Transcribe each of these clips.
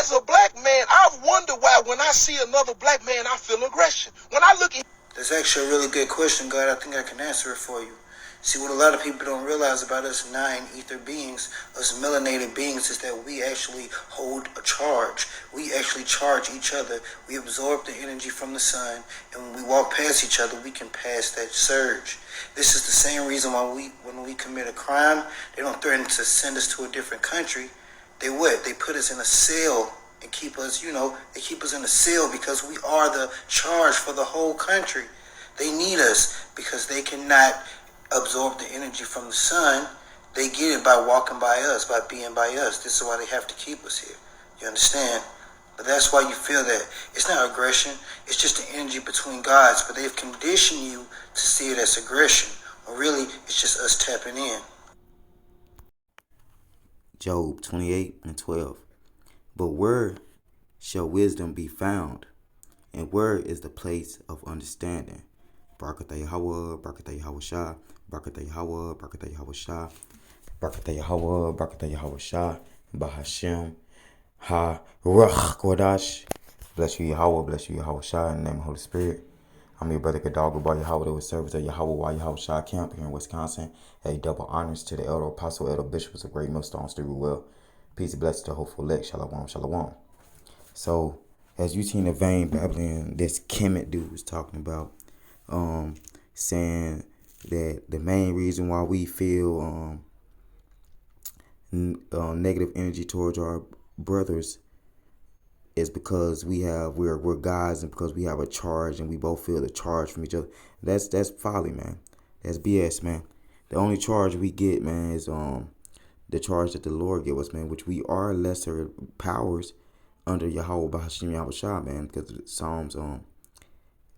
as a black man, I've wondered why when I see another black man, I feel aggression. When I look at... That's actually a really good question, God. I think I can answer it for you. See, what a lot of people don't realize about us nine ether beings, us melanated beings, is that we actually hold a charge. We actually charge each other. We absorb the energy from the sun, and when we walk past each other, we can pass that surge. This is the same reason why when we commit a crime, they don't threaten to send us to a different country. They what? They put us in a cell and keep us, they keep us in a cell because we are the charge for the whole country. They need us because they cannot absorb the energy from the sun. They get it by walking by us, by being by us. This is why they have to keep us here. You understand? But that's why you feel that. It's not aggression. It's just the energy between gods. But they've conditioned you to see it as aggression. Or really, it's just us tapping in. Job 28:12. But where shall wisdom be found? And where is the place of understanding? Barakatah Yahweh, Barakatah Yahweh Shah, Barakatah Yahweh, Barakatah Yahweh Shah, Barakatah Yahweh, Barakatah Yahweh Shah, Bahashem, Ha Ruach Kodash. Bless you, Yahweh, bless you, Yahweh Shah, in the name of the Holy Spirit. I'm your brother Gadal by Yahweh, that was service at Yahweh while Yahweh Shah camp here in Wisconsin. Hey, double honors to the elder apostle, elder bishops of Great Millstone, Stewart well. Peace and blessings to the hopeful elect. Shalom, shalom. So, as you seen the vain Babylon, this Kemet dude was talking about, saying that the main reason why we feel negative energy towards our brothers is because we're guys, and because we have a charge and we both feel the charge from each other. That's folly, man. That's BS, man. The only charge we get, man, is the charge that the Lord gave us, man, which we are lesser powers under Yahweh Bahashim Yahweh Shah, man, because Psalms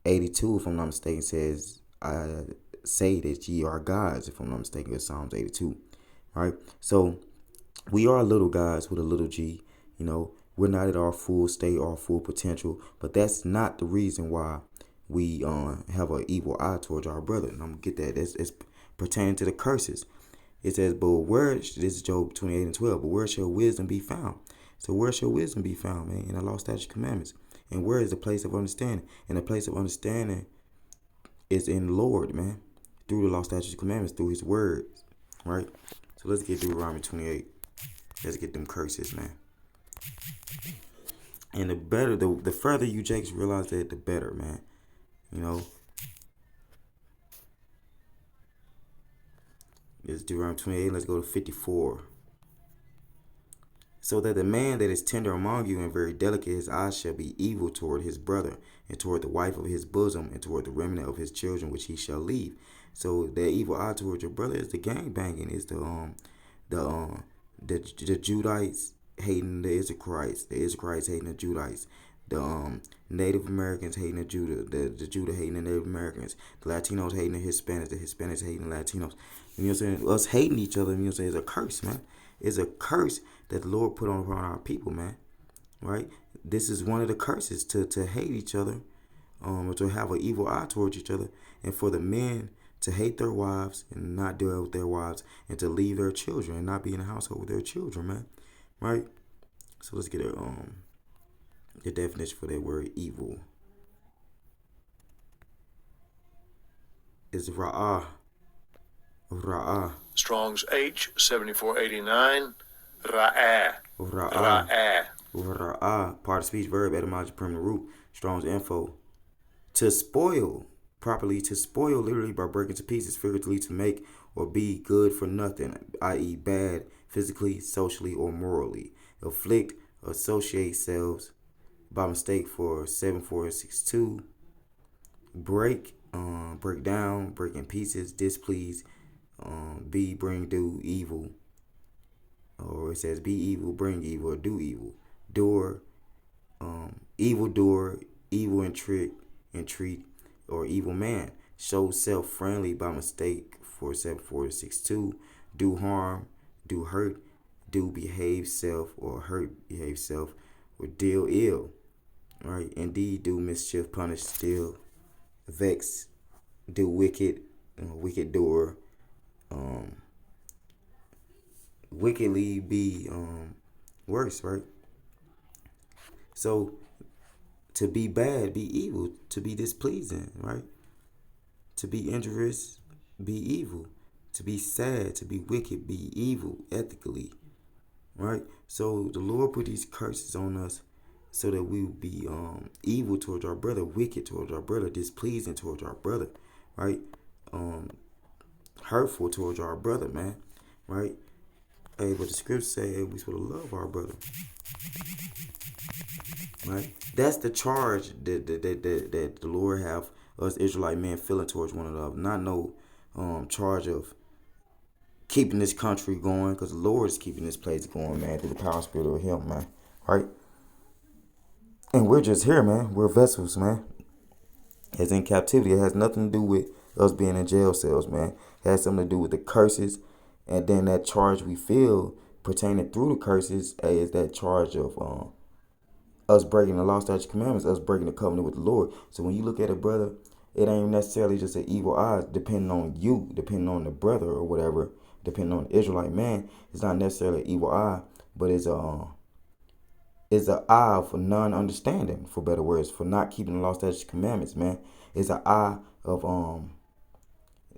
82, if I'm not mistaken, says, I say that ye are gods, if I'm not mistaken, it's Psalms 82, right? So we are little guys with a little g, we're not at our full state, our full potential, but that's not the reason why we have an evil eye towards our brother. And I'm going to get that. It's pertaining to the curses. It says, but where, this is Job 28:12, but where shall wisdom be found? So where shall wisdom be found, man? In the law, statutes, commandments. And where is the place of understanding? And the place of understanding is in the Lord, man. Through the law, statutes, commandments, through his words, right? So let's get Deuteronomy 28. Let's get them curses, man. And the further you Jakes realize that, the better, man. It's Deuteronomy 28. Let's go to 54. So that the man that is tender among you and very delicate, his eyes shall be evil toward his brother, and toward the wife of his bosom, and toward the remnant of his children which he shall leave. So that evil eye toward your brother is the gang banging, is the Judites hating the Israelites hating the Judites, the Native Americans hating the Judah hating the Native Americans, the Latinos hating the Hispanics hating the Latinos. You know what I'm saying? Us hating each other, is a curse, man. It's a curse that the Lord put on our people, man. Right? This is one of the curses, to hate each other, or to have an evil eye towards each other, and for the men to hate their wives and not deal with their wives, and to leave their children and not be in the household with their children, man. Right? So let's get the definition for that word evil. It's ra'ah. Ra'ah. Strong's H 7489. Ra'ah. Ra'ah. Ra'ah. Part of speech, verb, etymology, permanent root. Strong's info. To spoil. Properly, to spoil, literally by breaking to pieces, figuratively to make or be good for nothing, i.e. bad, physically, socially, or morally. Afflict, associate selves by mistake for 7462. Break, break down, break in pieces, displease, bring, do, evil. Or it says be evil, bring evil, or do evil. Door, evil door, evil entreat, or evil man. Show self-friendly by mistake for 7462. Do harm, do hurt, do behave self, or hurt behave self, or deal ill. Right? Indeed, do mischief, punish, steal, vex, do wicked, wicked door, wickedly be worse, right? So to be bad, be evil. To be displeasing, right? To be injurious, be evil. To be sad, to be wicked, be evil ethically, right? So the Lord put these curses on us so that we will be evil towards our brother, wicked towards our brother, displeasing towards our brother, right? Um, Hurtful towards our brother, man, right? Hey, but the scripture say hey, we supposed to love our brother, right? That's the charge that the Lord have us Israelite men feeling towards one another. Not no charge of keeping this country going, because the Lord is keeping this place going, man, through the power and spirit of Him, man, right? And we're just here, man. We're vessels, man. It's in captivity. It has nothing to do with us being in jail cells, man. It has something to do with the curses, and then that charge we feel pertaining through the curses is that charge of us breaking the law, statutes, commandments, us breaking the covenant with the Lord. So when you look at a brother, it ain't necessarily just an evil eye, depending on you, depending on the brother or whatever, depending on the Israelite man. It's not necessarily an evil eye, but it's an eye for non-understanding, for better words, for not keeping the law, statutes, commandments, man. It's an eye of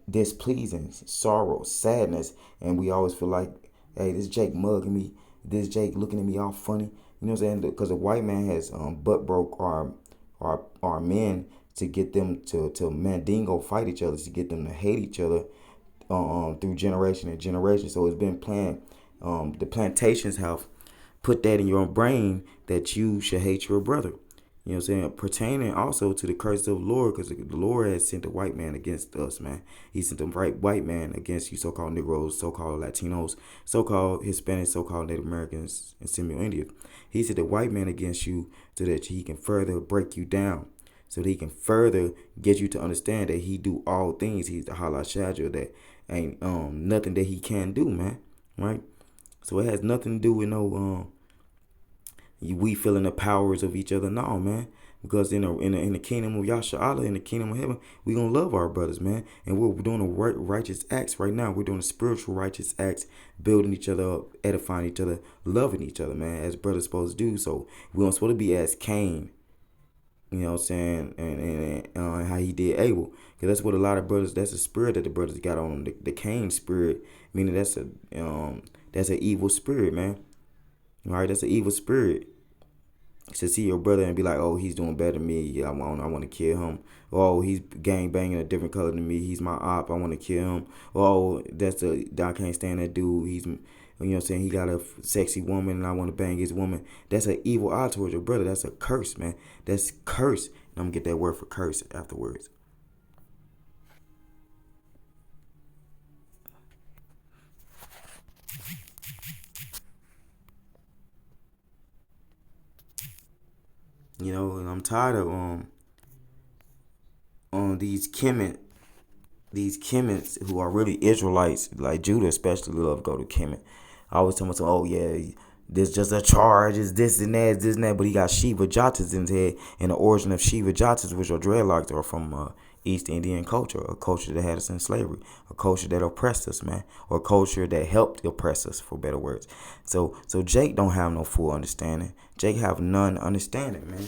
displeasing, sorrow, sadness, and we always feel like, hey, this Jake mugging me, this Jake looking at me all funny. You know what I'm saying? Because the white man has butt broke our men to get them to mandingo fight each other, to get them to hate each other through generation and generation. So it's been planned. The plantations have put that in your brain that you should hate your brother. You know what I'm saying? Pertaining also to the curse of the Lord, because the Lord has sent the white man against us, man. He sent the white man against you so-called Negroes, so-called Latinos, so-called Hispanics, so-called Native Americans, and Seminole Indians. He sent the white man against you so that he can further break you down, so that he can further get you to understand that he do all things. He's the Halashadra, that ain't nothing that he can do, man. Right? So it has nothing to do with no we feeling the powers of each other. No, man. Because in the kingdom of Yasha Allah, in the kingdom of heaven, we gonna love our brothers, man. And we're doing the righteous acts right now. We're doing the spiritual righteous acts, building each other up, edifying each other, loving each other, man, as brothers supposed to do. So we don't supposed to be as Cain, you know what I'm saying, and how he did Abel. Because that's what a lot of brothers, that's the spirit that the brothers got on them, the Cain spirit, meaning that's an evil spirit, man. All right, that's an evil spirit. To see your brother and be like, oh, he's doing better than me. Yeah, I want to kill him. Oh, he's gang banging a different color than me. He's my op. I want to kill him. Oh, I can't stand that dude. He's, you know what I'm saying, he got a sexy woman and I want to bang his woman. That's an evil eye towards your brother. That's a curse, man. That's curse. And I'm going to get that word for curse afterwards. You know, and I'm tired of these Kemits who are really Israelites, like Judah especially love to go to Kemet. I always tell myself, oh yeah, this just a charge, it's this and that, it's this and that, but he got Shiva Jatas in his head, and the origin of Shiva Jatas, which are dreadlocks, are from East Indian culture, a culture that had us in slavery, a culture that oppressed us, man, or a culture that helped oppress us, for better words. So Jake don't have no full understanding. Jake have none understanding, man.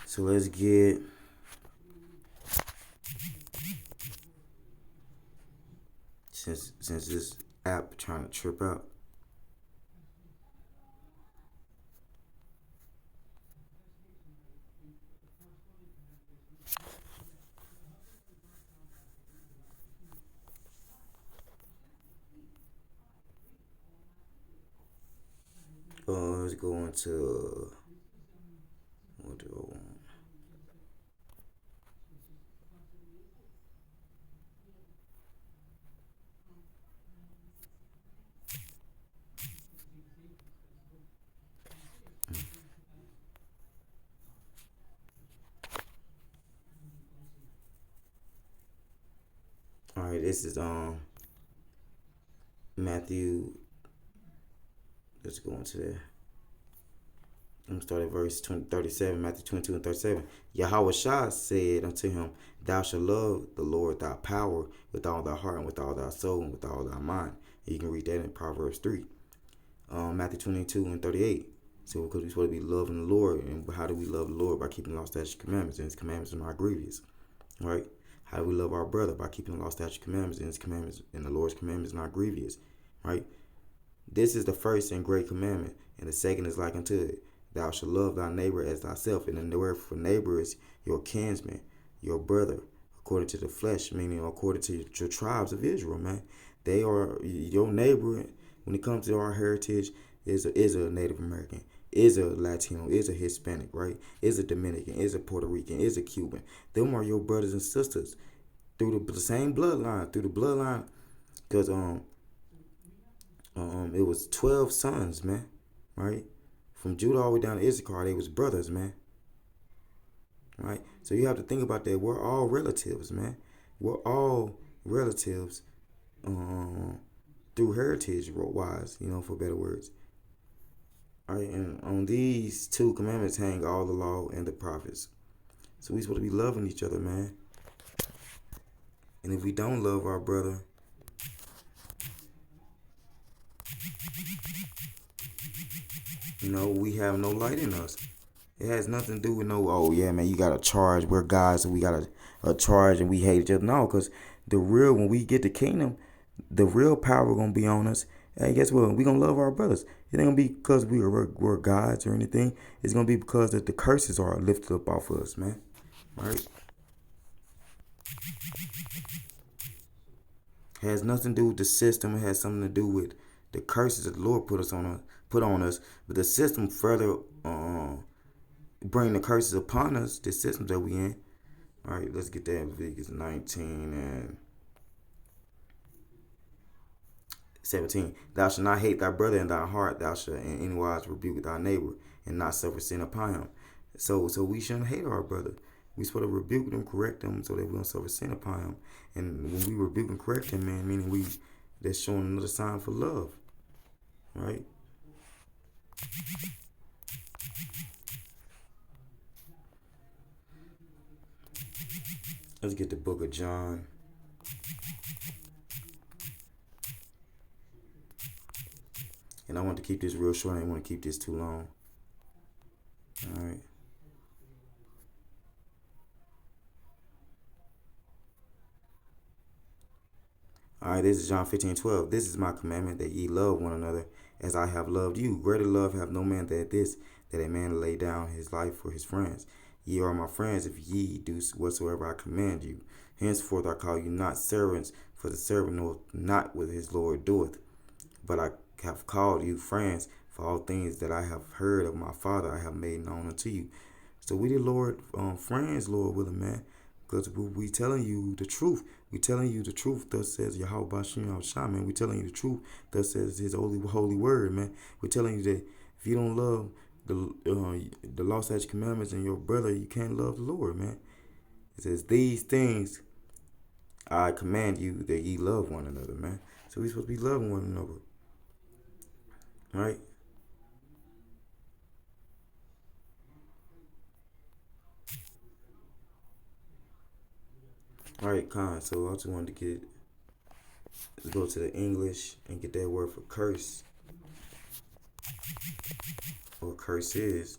So let's get since this app trying to trip out. Let's go into what do I want? All right, this is Matthew. Let's go into there. I'm going to start at verse 37, Matthew 22 and 37. Yahweh Shah said unto him, Thou shalt love the Lord thy power with all thy heart and with all thy soul and with all thy mind. And you can read that in Proverbs 3. Matthew 22:38. So because we're supposed to be loving the Lord, and how do we love the Lord? By keeping the law, statutes, commandments, and His commandments are not grievous, right? How do we love our brother? By keeping the law, statutes, commandments, and His commandments, and the Lord's commandments are not grievous, right? This is the first and great commandment, and the second is like unto it: Thou shalt love thy neighbor as thyself. And the word for neighbor is your kinsman, your brother, according to the flesh, meaning according to your tribes of Israel, man. They are your neighbor. When it comes to our heritage, is a Native American, is a Latino, is a Hispanic, right? Is a Dominican, is a Puerto Rican, is a Cuban. Them are your brothers and sisters through the same bloodline, because it was 12 sons, man, right? From Judah all the way down to Issachar, they was brothers, man. Right? So you have to think about that. We're all relatives, man. We're all relatives through heritage wise, for better words. All right, and on these two commandments hang all the law and the prophets. So we're supposed to be loving each other, man. And if we don't love our brother, we have no light in us. It has nothing to do with oh yeah, man, you got a charge. We're guys, so we got a charge and we hate each other. No, because when we get the kingdom, the real power going to be on us. Hey, guess what? We're going to love our brothers. It ain't going to be because we're gods or anything. It's going to be because that the curses are lifted up off of us, man. Right? It has nothing to do with the system. It has something to do with the curses that the Lord put on us. But the system further bring the curses upon us, the systems that we in. All right, let's get that. Leviticus 19 and 17. Thou shalt not hate thy brother in thy heart. Thou shalt in any wise rebuke thy neighbor and not suffer sin upon him. So we shouldn't hate our brother. We supposed to rebuke them, correct them, so that we don't suffer sin upon him. And when we rebuke and correct him, man, meaning that's showing another sign for love, right? Let's get the book of John. And I want to keep this real short. I didn't want to keep this too long. All right. All right, this is John 15:12. This is my commandment, that ye love one another as I have loved you. Greater love have no man than this, that a man lay down his life for his friends. Ye are my friends if ye do whatsoever I command you. Henceforth I call you not servants, for the servant knoweth not what his Lord doeth. But I have called you friends, for all things that I have heard of my Father I have made known unto you. So we the Lord friends, Lord willing, man. Because we telling you the truth. We telling you the truth. Thus says Yahweh Bashim Yahushua, man. We telling you the truth. Thus says His holy word, man. We telling you that if you don't love the law, statutes, commandments, and your brother, you can't love the Lord, man. It says these things I command you, that ye love one another, man. So we supposed to be loving one another, right? Alright, Khan, so I just wanted to let's go to the English and get that word for curse. What curse is.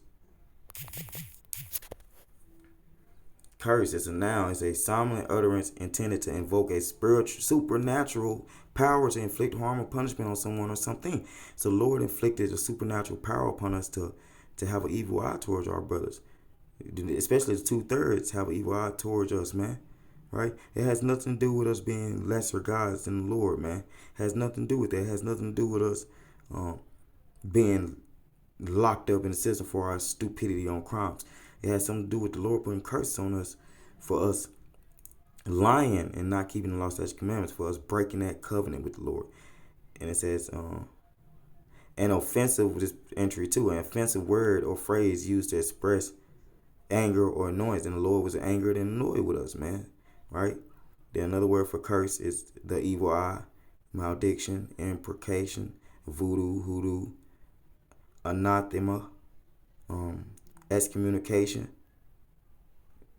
Curse is a noun. It's a solemn utterance intended to invoke a supernatural power to inflict harm or punishment on someone or something. So the Lord inflicted a supernatural power upon us to have an evil eye towards our brothers. Especially the 2/3 have an evil eye towards us, man. Right? It has nothing to do with us being lesser gods than the Lord, man. It has nothing to do with that. It has nothing to do with us being locked up in the system for our stupidity on crimes. It has something to do with the Lord putting curses on us for us lying and not keeping the law, statutes, commandments, for us breaking that covenant with the Lord. And it says an offensive, this entry too, an offensive word or phrase used to express anger or annoyance. And the Lord was angered and annoyed with us, man. Right? Then another word for curse is the evil eye, malediction, imprecation, voodoo, hoodoo, anathema, excommunication,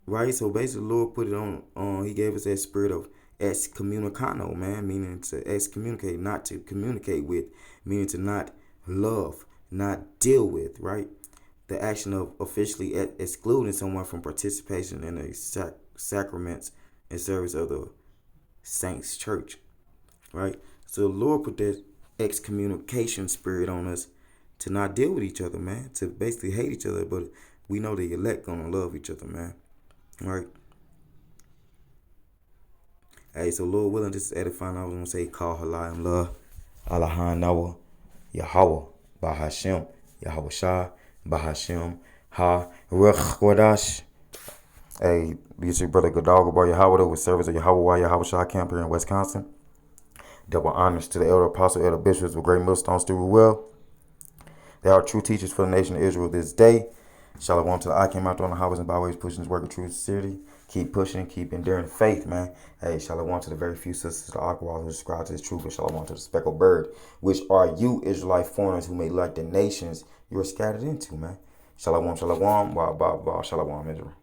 Right? So basically, the Lord put it on, He gave us that spirit of excommunicano, man, meaning to excommunicate, not to communicate with, meaning to not love, not deal with, right? The action of officially excluding someone from participation in the sacraments and service of the saints' church, right? So the Lord put that excommunication spirit on us to not deal with each other, man, to basically hate each other, but we know the elect gonna love each other, man. Right. Hey, so Lord willing, this is edifying. I was gonna say, call Halayim love, Alahan Noah, Yahweh, Bahashem, Yahweh Shah, Bahashem, Ha Ruach Kodash. Hey, this is your brother Gadal Gabar Yahweh with service of Yahweh Yahweh Shah camp here in Wisconsin. Double honors to the elder apostle, elder bishops with great millstones to well. They are true teachers for the nation of Israel this day. Shalom to the I came out on the highways and byways pushing this work of truth sincerity. Keep pushing, keep enduring faith, man. Hey, shalom to the very few sisters of the Aqua who subscribe to this truth, and shalom to the speckled bird, which are you Israelite foreigners who may like the nations you are scattered into, man. Shalom, shalom, shalom, Israel.